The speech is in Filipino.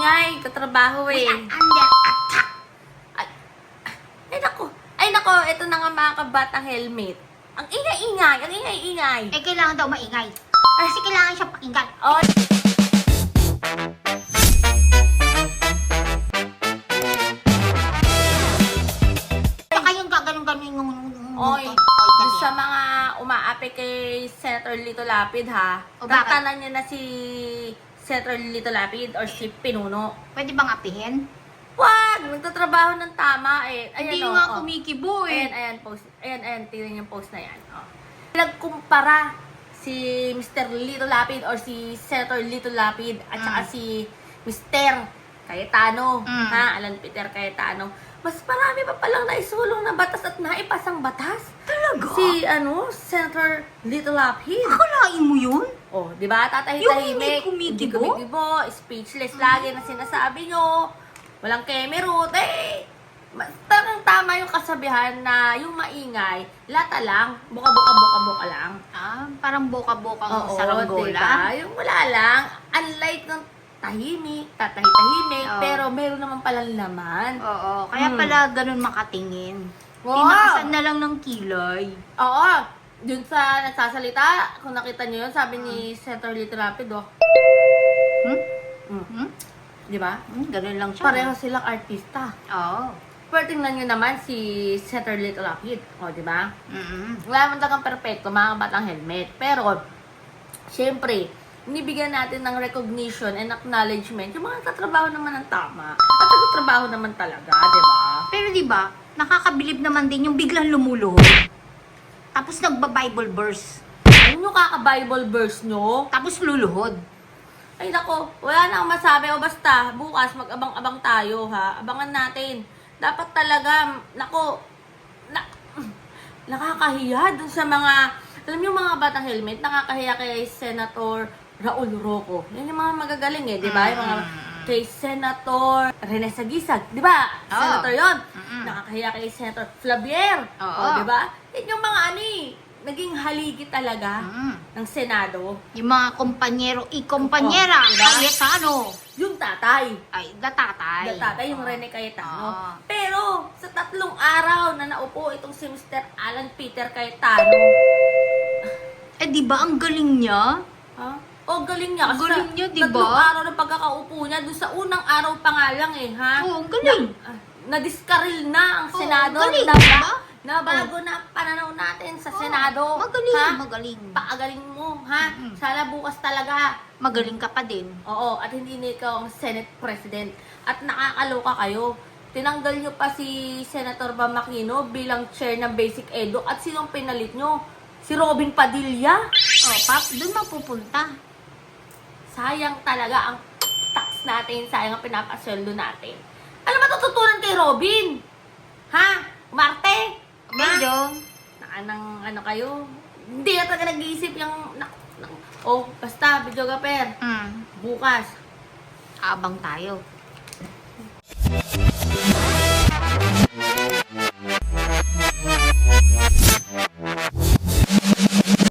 ingay. Katrabaho eh. Under attack. Ay nako, ito na nga mga kabatang helmet. Ang ingay-ingay, ang ingay-ingay. Eh, kailangan daw maingay. Kasi kailangan siya pakinggan. Oh, Baka yung gaganon-ganon yung... oy, dun sa mga umaapi kay Senator Lito Lapid ha. O, bakit? Tantanan niyo na si Senator Lito Lapid or si Pinuno. Pwede bang apihin? Wag! Nagtatrabaho ng tama eh. Ayan, Hindi oh, nga oh. kumikibo eh. Ayan, post. Ayan, tingnan yung post na yan. Oh. Nagkumpara si Mr. Lito Lapid or si Senator Lito Lapid at saka si Mr. Cayetano, ha? Alan Peter Cayetano. Mas marami pa palang naisulong na batas at naipasang batas. Talaga? Si, Senator Lito Lapid. Akalain mo yun? Oh, di ba? Tatahimik. Yung hindi kumikibo? Hindi kumikibo. Speechless lagi na sinasabi nyo. Walang kemerot. Eh, talagang tama yung kasabihan na yung maingay, lata lang, buka-buka lang. Ah, parang boka-boka ang Oo, saranggola. diba? Yung wala lang, unlike ng tahimik, tatahimik, Oo. pero meron naman palang laman. Oo, kaya pala ganun makatingin. Wow. Tinakasan na lang ng kilay. Oo, dun sa nagsasalita, kung nakita nyo yun, sabi ni Senator Lito Lapid, oh. Di ba? Ganun lang siya. Pareho silang artista. Oo. Pero tingnan nyo naman si Senator Lito Lapid, o, di ba? Mm-mm. Wala man talagang perfecto, mga batang helmet. Pero, syempre, nibigyan natin ng recognition and acknowledgement yung mga tatrabaho naman ng tama. At tatrabaho naman talaga, di ba? Pero di ba, nakakabilib naman din yung biglang lumuluhod. Tapos nagba-Bible verse. Ano yung kaka-Bible verse nyo? Tapos luluhod. Ay nako, wala na akong masabi. O basta, bukas mag-abang-abang tayo ha. Abangan natin. Dapat talaga, nako, nakakahiya dun sa mga, alam niyo mga batang helmet, nakakahiya kay Senator Raul Roco. Yan yung mga magagaling eh, di ba? Yung mga kay Senator Rene Sagisag, di ba? Oo. Senator yon. Nakakahiya kay Senator Flavier. Oo. Di ba? Yan yung mga naging haligi talaga ng Senado. Yung mga kompanyera, Oh, diba? Cayetano. Yung tatay. Ay, datatay. Tatay yung Rene Cayetano. Oo. Pero sa 3 araw na naupo itong si Mr. Alan Peter Cayetano, Eh, di ba ang galing niya? ha? O galing niya. Ang Kasi galing niya, di sa 3 ba? araw ng pagkakaupo niya, doon sa unang araw pa nga lang eh, ha? Oo, ang galing. Na-discarril na ang Oo, Senado. galing, na, diba? na bago na pananaw natin sa Senado. Magaling, ha? magaling. Paagaling mo, ha? Sana bukas talaga. Magaling ka pa din. Oo, at hindi na ikaw ang Senate President. At nakakaloka kayo. Tinanggal nyo pa si Senator Bam Aquino bilang chair ng Basic Edu. At sinong pinalit nyo? Si Robin Padilla. Oh, Pap, doon mapupunta. Sayang talaga ang tax natin. Sayang ang pinapasweldo natin. Ano matututunan kay Robin? Ha? Marte? Medyo. Ano kayo? Hindi na talaga nag-iisip yung... Oh, basta, videographer. Bukas. Abang tayo.